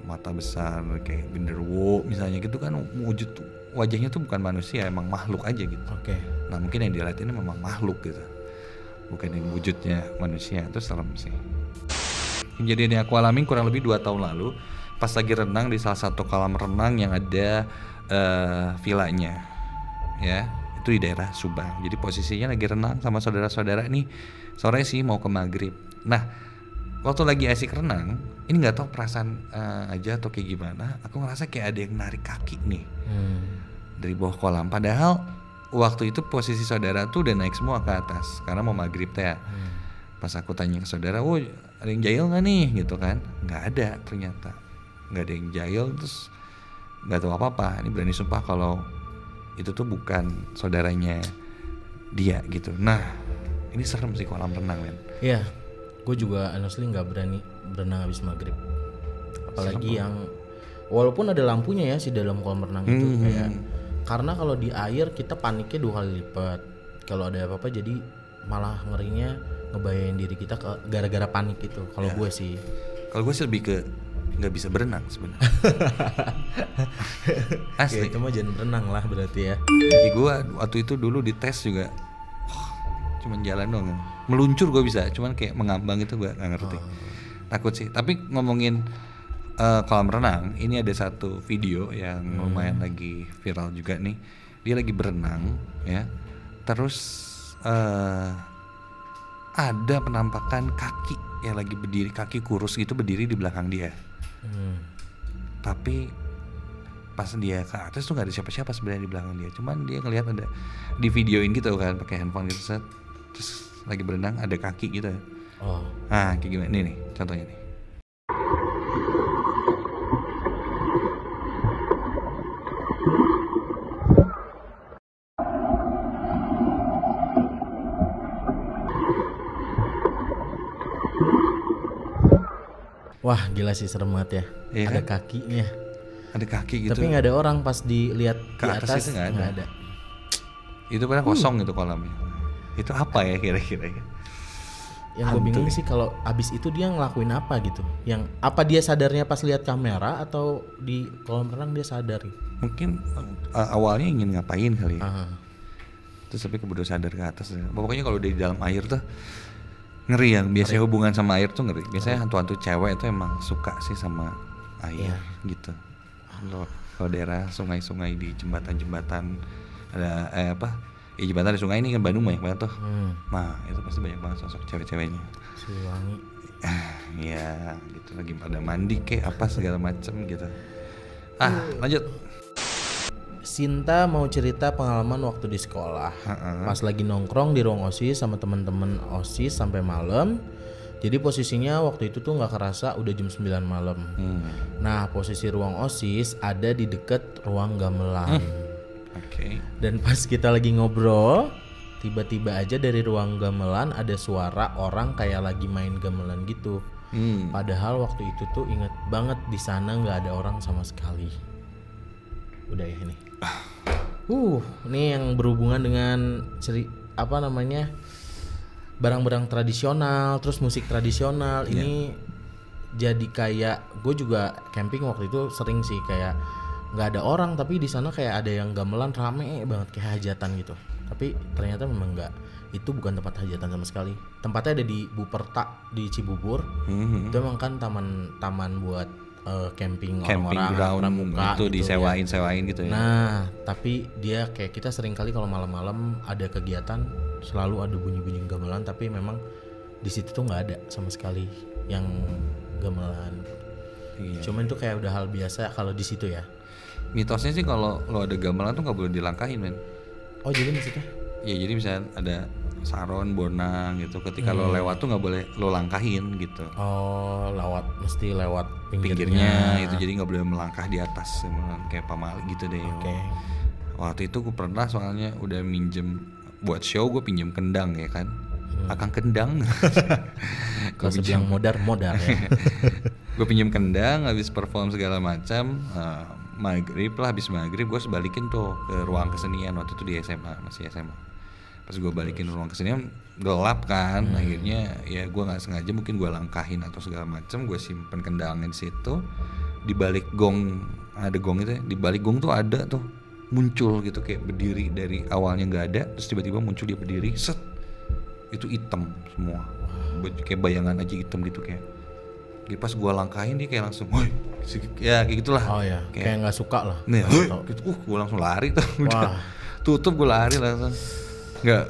mata besar kayak genderuwo misalnya gitu kan. Wujud wajahnya tuh bukan manusia, emang makhluk aja gitu. Nah mungkin yang dilihat ini memang makhluk gitu, bukan yang wujudnya manusia. Itu serem sih. Kejadian yang aku alami kurang lebih 2 tahun lalu pas lagi renang di salah satu kolam renang yang ada villanya ya, itu di daerah Subang. Jadi posisinya lagi renang sama saudara-saudara nih, sore sih mau ke maghrib. Nah waktu lagi asik renang, ini nggak tahu perasaan aja atau kayak gimana, aku ngerasa kayak ada yang narik kaki nih dari bawah kolam. Padahal waktu itu posisi saudara tuh udah naik semua ke atas karena mau maghrib teh. Pas aku tanya ke saudara, "Oh, ada yang jahil nggak nih?" gitu kan, nggak ada ternyata, nggak ada yang jahil. Terus nggak tahu apa-apa. Ini berani sumpah kalau itu tuh bukan saudaranya dia gitu. Nah, ini serem sih kolam renang men. Iya. Gue juga honestly nggak berani berenang habis maghrib, apalagi yang Walaupun ada lampunya ya si dalam kolam renang itu kayak, karena kalau di air kita paniknya 2 kali lipat. Kalau ada apa-apa jadi malah ngerinya ngebayain diri kita gara-gara panik itu. Kalau gue sih. Kalau gue sih lebih ke nggak bisa berenang sebenarnya. Asli. Ya, itu mah jangan berenang lah berarti ya. Kayak gue waktu itu dulu di tes juga, cuman jalan doang. Meluncur gue bisa, cuman kayak mengambang itu gue nggak ngerti. Takut sih. Tapi ngomongin kolam renang, ini ada satu video yang lumayan lagi viral juga nih. Dia lagi berenang, ya. Terus ada penampakan kaki yang lagi berdiri, kaki kurus gitu berdiri di belakang dia. Tapi pas dia ke atas tuh nggak ada siapa-siapa sebenarnya di belakang dia. Cuman dia ngelihat ada di videoin gitu kan, pakai handphone gitu set. Terus lagi berenang ada kaki gitu. Nah kayak gimana nih contohnya nih. Wah gila sih, serem banget ya. Iya Ada kan? kakinya. Ada kaki gitu. Tapi nggak ada orang pas dilihat Ke di atas atas, itu nggak nggak ada. ada. Itu padahal kosong gitu kolamnya. Itu apa ya kira-kira ya? Yang gue bingung sih kalau abis itu dia ngelakuin apa gitu. Yang apa dia sadarnya pas lihat kamera atau di kolam renang dia sadar? Mungkin awalnya ingin ngapain kali ya. Ah. Terus tapi keburu sadar ke atas. Pokoknya kalau di dalam air tuh ngeri yang biasanya hubungan sama air tuh ngeri. Biasanya hantu-hantu cewek itu emang suka sih sama air gitu. Kalau daerah sungai-sungai di jembatan-jembatan ada ya jembatan di sungai ini kan Bandung banyak banget tuh. Nah itu pasti banyak banget sosok cewek-ceweknya. Siliwangi. Ya gitu lagi pada mandi kayak apa segala macem gitu. Lanjut. Sinta mau cerita pengalaman waktu di sekolah. Pas lagi nongkrong di ruang OSIS sama teman-teman OSIS sampai malam. Jadi posisinya waktu itu tuh nggak kerasa udah jam 9 malam. Nah posisi ruang OSIS ada di deket ruang gamelan. Oke. Dan pas kita lagi ngobrol, tiba-tiba aja dari ruang gamelan ada suara orang kayak lagi main gamelan gitu. Padahal waktu itu tuh inget banget di sana nggak ada orang sama sekali. Udah ya ini. Ini yang berhubungan dengan barang-barang tradisional, terus musik tradisional. Ini jadi kayak gue juga camping waktu itu sering sih kayak nggak ada orang tapi di sana kayak ada yang gamelan rame banget kayak hajatan gitu. Tapi ternyata memang nggak, itu bukan tempat hajatan sama sekali. Tempatnya ada di Buperta di Cibubur. Itu emang kan taman buat camping orang-orang pramuka itu gitu, disewain gitu ya. Nah, tapi dia kayak kita sering kali kalau malam-malam ada kegiatan selalu ada bunyi-bunyi gamelan, tapi memang di situ tuh nggak ada sama sekali yang gamelan. Cuman itu kayak udah hal biasa kalau di situ ya. Mitosnya sih kalau lo ada gamelan tuh nggak boleh dilangkahin men. Oh jadi maksudnya? Ya jadi misalnya ada saron, bonang gitu. Ketika lo lewat tuh nggak boleh lo langkahin gitu. Oh mesti lewat pinggirnya itu, jadi nggak boleh melangkah di atas kayak pamali gitu deh. Oke. Waktu itu gue pernah soalnya udah minjem buat show, gue pinjem kendang ya kan. Akang kendang. Kalau yang modar ya. Gue pinjem kendang, habis perform segala macam. Maghrib lah, habis maghrib gue sebalikin tuh ke ruang kesenian waktu itu di SMA, masih SMA. Pas gue balikin ruang kesenian gelap kan, akhirnya ya gue nggak sengaja mungkin gue langkahin atau segala macam, gue simpen kendangnya di situ. Di balik gong ada gong itu ya, di balik gong tuh ada tuh muncul gitu kayak berdiri, dari awalnya nggak ada terus tiba-tiba muncul dia berdiri, set itu hitam semua, kayak bayangan aja hitam gitu kayak. Jadi pas gue langkahin dia kayak langsung, woi, ya kayak gitulah. Oh ya, kayak nggak suka lah. Nih, gitu, gue langsung lari tuh, udah tutup gue lari langsung. Nggak,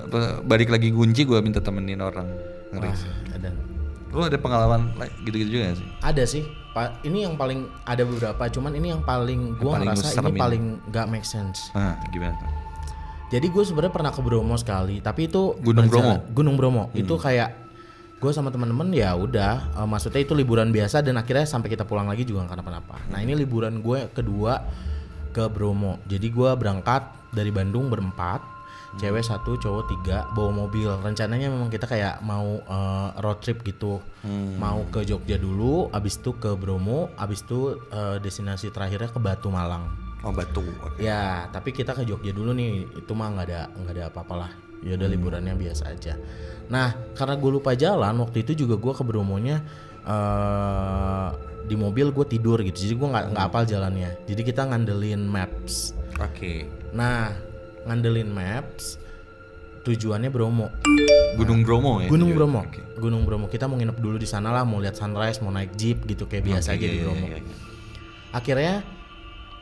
balik lagi kunci gue minta temenin orang. Ngeri sih. Lu ada pengalaman gitu-gitu juga gak sih? Ada sih. Ini yang paling, ada beberapa, cuman ini yang paling gue ngerasa ini paling nggak make sense. Gimana tuh? Jadi gue sebenarnya pernah ke Bromo sekali, tapi itu Gunung Bromo. Itu kayak gue sama teman-teman ya udah, maksudnya itu liburan biasa dan akhirnya sampai kita pulang lagi juga nggak kenapa-napa. Nah ini liburan gue kedua ke Bromo. Jadi gue berangkat dari Bandung berempat. Cewek 1, cowok 3 bawa mobil. Rencananya memang kita kayak mau road trip gitu. Mau ke Jogja dulu, abis itu ke Bromo, abis itu destinasi terakhirnya ke Batu Malang. Oh, Batu. Okay. Ya, tapi kita ke Jogja dulu nih. Itu mah nggak ada apa-apalah. Ya udah liburannya biasa aja. Nah, karena gue lupa jalan, waktu itu juga gue ke Bromonya di mobil gue tidur gitu. Jadi gue nggak hafal jalannya. Jadi kita ngandelin maps. Oke. Nah, ngandelin maps tujuannya Bromo. Gunung Bromo ya? Gunung Bromo. Okay. Gunung Bromo. Kita mau nginep dulu di sana lah, mau lihat sunrise, mau naik jeep gitu kayak biasa aja di Bromo. Iya. Akhirnya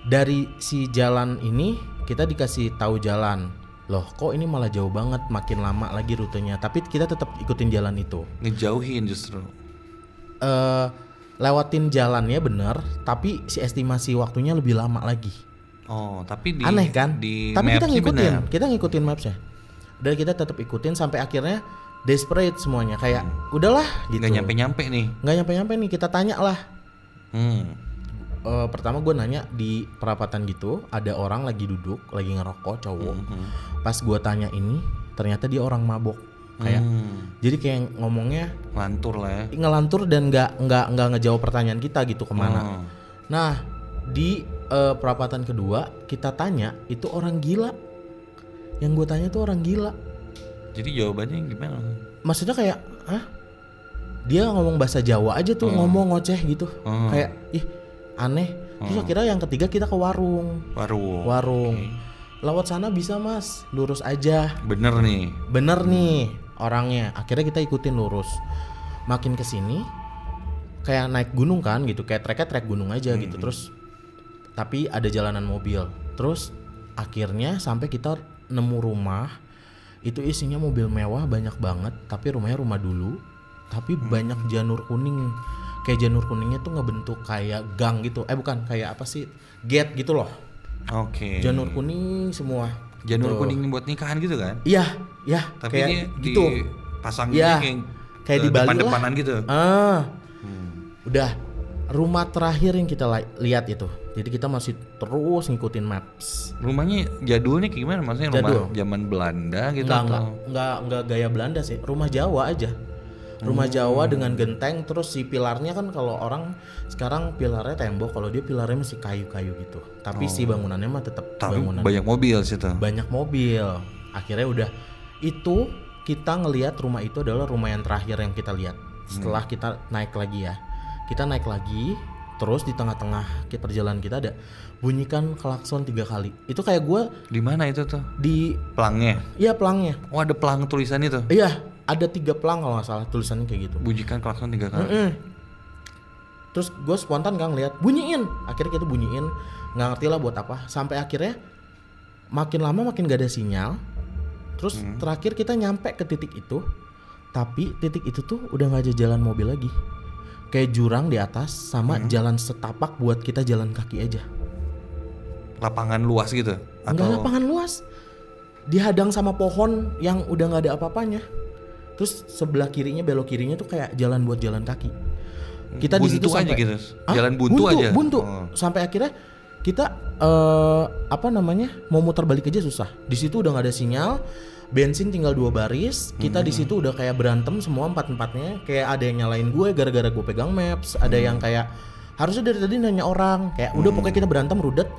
dari si jalan ini kita dikasih tahu jalan. Loh, kok ini malah jauh banget, makin lama lagi rutenya. Tapi kita tetap ikutin jalan itu. Ngejauhin justru. Lewatin jalannya bener, tapi si estimasi waktunya lebih lama lagi. Oh, tapi di aneh kan? Di tapi kita ngikutin mapsnya. Dan kita tetap ikutin sampai akhirnya desperate semuanya, kayak udahlah gitu. Nggak nyampe-nyampe nih. Kita tanya lah. Pertama gue nanya di perapatan gitu, ada orang lagi duduk, lagi ngerokok cowok. Pas gue tanya ini, ternyata dia orang mabok. Kayak jadi kayak ngomongnya ngelantur lah ya. Ngelantur dan nggak ngejawab pertanyaan kita gitu kemana. Nah, di perapatan kedua kita tanya, itu orang gila. Yang gue tanya tuh orang gila. Jadi jawabannya gimana? Maksudnya kayak, dia ngomong bahasa Jawa aja tuh, ngomong ngoceh gitu. Kayak, ih aneh. Terus akhirnya yang ketiga kita ke warung. Okay. Lewat sana bisa mas, lurus aja. Bener nih orangnya. Akhirnya kita ikutin lurus. Makin kesini kayak naik gunung kan gitu, kayak trek gunung aja gitu. Terus tapi ada jalanan mobil. Terus akhirnya sampai kita nemu rumah. Itu isinya mobil mewah banyak banget, tapi rumahnya rumah dulu. Tapi banyak janur kuning. Kayak janur kuningnya tuh ngebentuk kayak gang gitu. Bukan, kayak apa sih? Gate gitu loh. Oke. Janur kuning semua. Janur kuning buat nikahan gitu kan? Iya. Tapi kayak ini gitu. Dipasang kayak di Bali depan-depanan gitu. Udah rumah terakhir yang kita lihat itu. Jadi kita masih terus ngikutin maps. Rumahnya jadulnya kayak gimana? Maksudnya rumah zaman Belanda gitu Enggak gaya Belanda sih. Rumah Jawa aja. Rumah Jawa dengan genteng, terus si pilarnya kan kalau orang sekarang pilarnya tembok, kalau dia pilarnya masih kayu-kayu gitu. Tapi si bangunannya mah tetap bangunan. Banyak mobil situ. Banyak mobil. Akhirnya udah itu kita ngelihat rumah itu adalah rumah yang terakhir yang kita lihat. Setelah kita naik lagi ya. Kita naik lagi, terus di tengah-tengah perjalanan kita ada bunyikan klakson 3 kali. Itu kayak gue. Di mana itu tuh? Di pelangnya. Iya, pelangnya. Oh, ada pelang tulisan itu? Iya. Ada 3 pelang kalau nggak salah tulisannya kayak gitu. Bunyikan klakson 3 kali. Terus gue spontan kan ngeliat bunyiin. Akhirnya kita bunyiin, nggak ngerti lah buat apa. Sampai akhirnya makin lama makin gak ada sinyal. Terus terakhir kita nyampe ke titik itu. Tapi titik itu tuh udah nggak ada jalan mobil lagi. Kayak jurang di atas sama jalan setapak buat kita jalan kaki aja. Lapangan luas gitu? Enggak lapangan luas. Dihadang sama pohon yang udah nggak ada apa-apanya. Terus sebelah kirinya, belok kirinya tuh kayak jalan buat jalan kaki. Kita di situ sampai gitu. Jalan buntu aja. Sampai akhirnya kita mau muter balik aja susah. Di situ udah nggak ada sinyal, bensin tinggal 2 baris. Kita di situ udah kayak berantem semua 4-4-nya. Kayak ada yang nyalain gue gara-gara gue pegang maps. Ada yang kayak harusnya dari tadi nanya orang. Kayak udah pokoknya kita berantem rudet.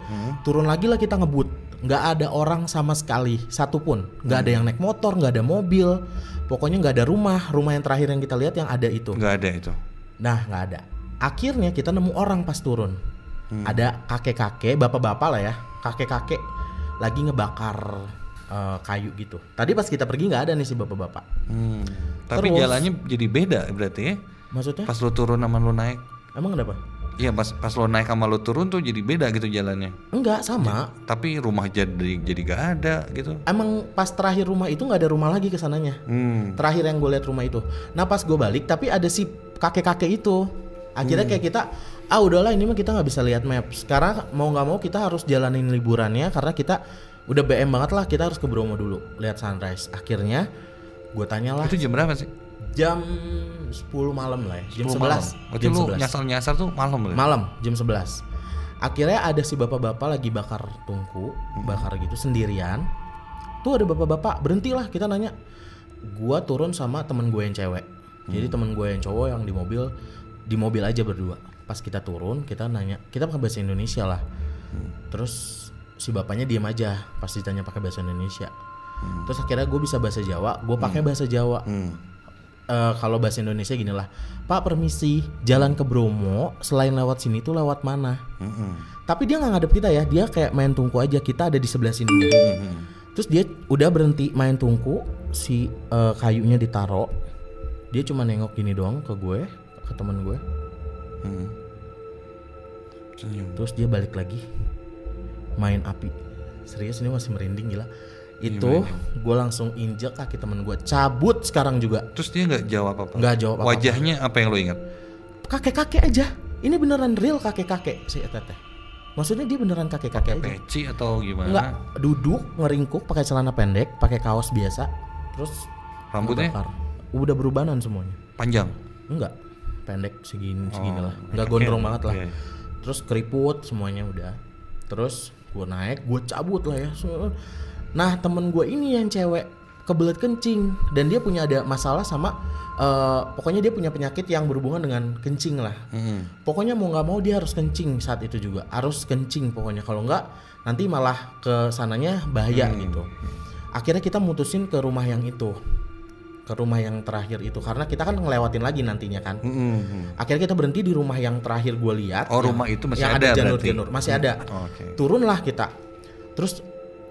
Turun lagi lah kita ngebut. Nggak ada orang sama sekali, satupun. Nggak ada yang naik motor, nggak ada mobil. Pokoknya nggak ada rumah yang terakhir yang kita lihat yang ada itu. Nggak ada itu. Nah, nggak ada. Akhirnya kita nemu orang pas turun. Ada kakek-kakek, bapak-bapak lah ya, kakek-kakek lagi ngebakar kayu gitu. Tadi pas kita pergi nggak ada nih si bapak-bapak. Tapi jalannya jadi beda berarti ya? Maksudnya? Pas lo turun sama lo naik. Emang kenapa? Iya, pas lo naik sama lo turun tuh jadi beda gitu jalannya. Enggak, sama. Tapi rumah jadi gak ada gitu. Emang pas terakhir rumah itu nggak ada rumah lagi kesananya. Terakhir yang gue lihat rumah itu. Nah pas gue balik, tapi ada si kakek-kakek itu. Akhirnya kayak kita, udahlah ini mah kita nggak bisa lihat map. Sekarang mau nggak mau kita harus jalanin liburannya karena kita udah BM banget lah. Kita harus ke Bromo dulu lihat sunrise. Akhirnya gue tanyalah. Itu jam berapa sih? Jam 10 malam lah ya, jam 11. Berarti lu nyasar tuh malam lah? Malam, jam 11. Akhirnya ada si bapak-bapak lagi bakar tungku, bakar gitu sendirian. tuh ada bapak-bapak, berhentilah, kita nanya. Gua turun sama temen gue yang cewek. Jadi temen gue yang cowok yang di mobil aja berdua. Pas kita turun, kita nanya, kita pakai bahasa Indonesia lah. Terus si bapaknya diam aja pas ditanya pakai bahasa Indonesia. Terus akhirnya gue bisa bahasa Jawa, gue pakai bahasa Jawa. Kalau bahasa Indonesia gini lah, Pak permisi, jalan ke Bromo selain lewat sini tuh lewat mana? Tapi dia nggak ngadep kita ya, dia kayak main tungku aja, kita ada di sebelah sini. Terus dia udah berhenti main tungku, si kayunya ditaro, dia cuma nengok gini doang ke gue, ke teman gue. Terus dia balik lagi main api. Serius ini masih merinding gila. Itu gue langsung injek kaki temen gue, cabut sekarang juga. Terus dia nggak jawab apa? Nggak jawab apa. Wajahnya apa yang lo ingat? Kakek-kakek aja. Ini beneran real kakek-kakek si teteh. Maksudnya dia beneran kakek-kakek aja. Peci atau gimana? Nggak, duduk ngeringkuk pakai celana pendek, pakai kaos biasa. Terus rambutnya udah berubanan semuanya. panjang? Enggak, pendek segini lah. Nggak gondrong banget lah. Terus keriput semuanya udah. Terus gue naik, gue cabut lah ya. Nah temen gue ini yang cewek kebelet kencing dan dia punya ada masalah sama pokoknya dia punya penyakit yang berhubungan dengan kencing lah. Pokoknya mau nggak mau dia harus kencing saat itu juga, harus kencing pokoknya, kalau nggak nanti malah ke sananya bahaya gitu. Akhirnya kita mutusin ke rumah yang itu, ke rumah yang terakhir itu karena kita kan ngelewatin lagi nantinya kan. Akhirnya kita berhenti di rumah yang terakhir gue lihat. Oh rumah itu masih yang ada janur-janur masih ada. Turunlah kita, terus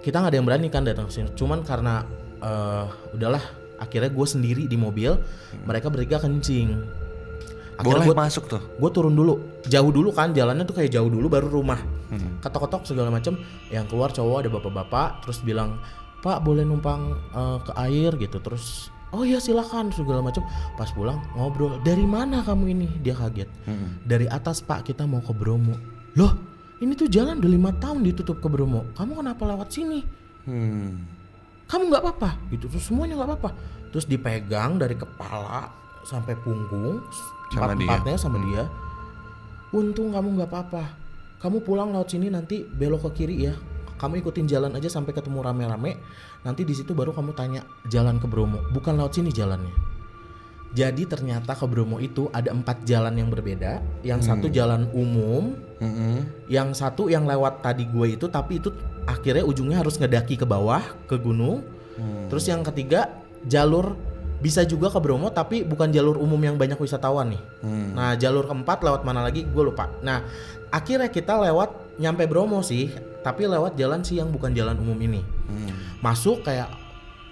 kita nggak ada yang berani kan datang ke sini. Cuman karena udahlah, akhirnya gue sendiri di mobil, mereka bertiga kencing. Akhirnya boleh masuk tuh. Gue turun dulu, jauh dulu kan, jalannya tuh kayak jauh dulu baru rumah. Ketok-ketok segala macam. Yang keluar cowok ada bapak-bapak, terus bilang, Pak boleh numpang ke air gitu. Terus oh iya silakan segala macam. Pas pulang ngobrol, dari mana kamu ini? Dia kaget. Dari atas Pak, kita mau ke Bromo. Loh ini tuh jalan udah 5 tahun ditutup ke Bromo, kamu kenapa lewat sini? Kamu nggak apa-apa gitu. Terus semuanya nggak apa-apa. Terus dipegang dari kepala sampai punggung, empat-empatnya sama dia. Untung kamu nggak apa-apa. Kamu pulang lewat sini, nanti belok ke kiri ya. Kamu ikutin jalan aja sampai ketemu rame-rame. Nanti di situ baru kamu tanya jalan ke Bromo. Bukan lewat sini jalannya. Jadi ternyata ke Bromo itu ada 4 jalan yang berbeda. Yang satu jalan umum, yang satu yang lewat tadi gue itu, tapi itu akhirnya ujungnya harus ngedaki ke bawah ke gunung. Terus yang ketiga jalur bisa juga ke Bromo tapi bukan jalur umum yang banyak wisatawan nih. Nah jalur keempat lewat mana lagi gue lupa. Nah akhirnya kita lewat nyampe Bromo sih, tapi lewat jalan sih yang bukan jalan umum ini. Masuk kayak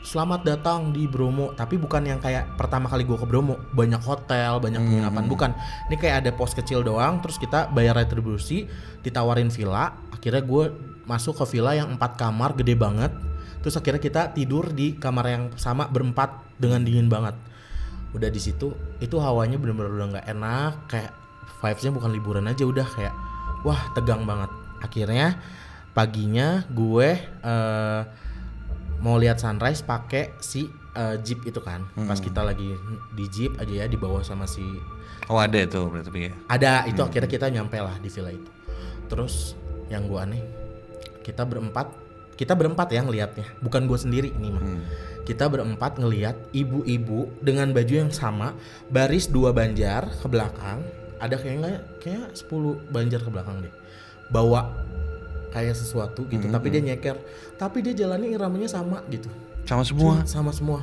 selamat datang di Bromo, tapi bukan yang kayak pertama kali gue ke Bromo banyak hotel, banyak penginapan, bukan. Ini kayak ada pos kecil doang, terus kita bayar retribusi, ditawarin villa. Akhirnya gue masuk ke villa yang 4 kamar gede banget. Terus akhirnya kita tidur di kamar yang sama berempat dengan dingin banget. Udah di situ itu hawanya bener-bener udah nggak enak, kayak vibes-nya bukan liburan aja, udah kayak wah tegang banget. Akhirnya paginya gue mau lihat sunrise pakai si jeep itu kan. Pas kita lagi di jeep aja ya, dibawa sama si ada itu berarti ya. Ada itu akhirnya kita nyampe lah di villa itu. Terus yang gue aneh, kita berempat ya ngelihatnya, bukan gue sendiri ini mah. Kita berempat ngelihat ibu-ibu dengan baju yang sama, baris 2 banjar ke belakang. Ada kayak 10 banjar ke belakang deh, bawa kayak sesuatu gitu. Tapi dia nyeker, tapi dia jalannya iramanya sama gitu, sama semua.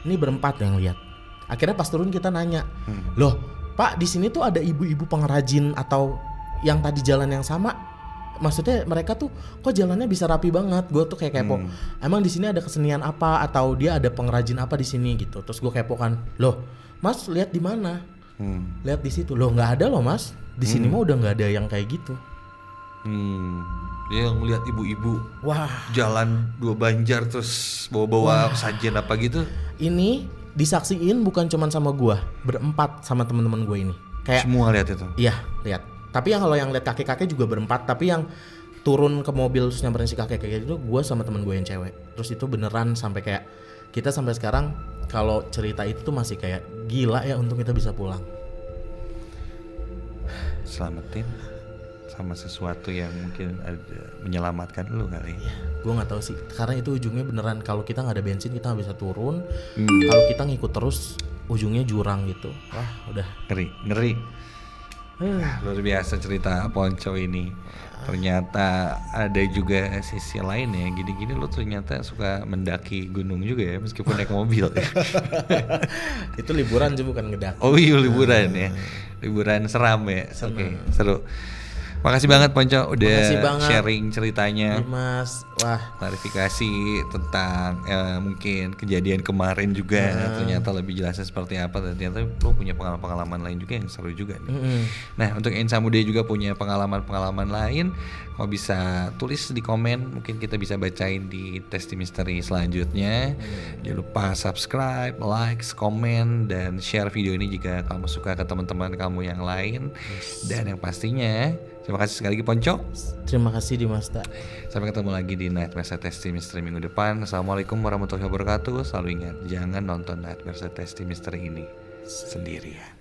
Ini berempat yang lihat. Akhirnya pas turun kita nanya, loh Pak di sini tuh ada ibu-ibu pengrajin atau yang tadi jalan yang sama? Maksudnya mereka tuh kok jalannya bisa rapi banget. Gue tuh kayak kepo, emang di sini ada kesenian apa atau dia ada pengrajin apa di sini gitu. Terus gue kepo kan, loh Mas lihat di mana? Lihat di situ. Loh nggak ada loh Mas, di sini mah udah nggak ada yang kayak gitu. Dia ngeliat ibu-ibu wah jalan 2 banjar terus bawa-bawa sajian apa gitu. Ini disaksiin bukan cuman sama gue, berempat sama teman-teman gue ini. Kayak semua lihat itu. Iya lihat. Tapi yang kalau yang lihat kakek-kakek juga berempat, tapi yang turun ke mobil terus nyamperin si kakek-kakek itu gue sama temen gue yang cewek. Terus itu beneran sampai kayak kita sampai sekarang kalau cerita itu tuh masih kayak gila ya, untung kita bisa pulang. Selamatin sama sesuatu yang mungkin ada menyelamatkan lu kali. Gue nggak tahu sih, karena itu ujungnya beneran kalau kita nggak ada bensin kita nggak bisa turun. Kalau kita ngikut terus ujungnya jurang gitu. Wah udah Ngeri. Luar biasa cerita Ponco ini. Ternyata ada juga sisi lain ya. Gini-gini lu ternyata suka mendaki gunung juga ya, meskipun naik mobil ya. Itu liburan aja bukan ngedaki. Oh iya liburan ya. Liburan seram ya. Oke, seru. Makasih banget Ponco udah sharing ceritanya. Mas, wah, klarifikasi tentang mungkin kejadian kemarin juga ternyata lebih jelasnya seperti apa, dan ternyata lo punya pengalaman lain juga yang seru juga nih. Nah untuk Insa Muda juga punya pengalaman lain, kalau bisa tulis di komen, mungkin kita bisa bacain di Testi Misteri selanjutnya. Jangan lupa subscribe, like, komen, dan share video ini jika kamu suka ke teman-teman kamu yang lain. Dan yang pastinya terima kasih sekali lagi Ponco. Terima kasih Dimasta. Sampai ketemu lagi di Nightmare Testi Misteri minggu depan. Assalamualaikum warahmatullahi wabarakatuh. Selalu ingat, jangan nonton Nightmare Testi Misteri ini sendirian.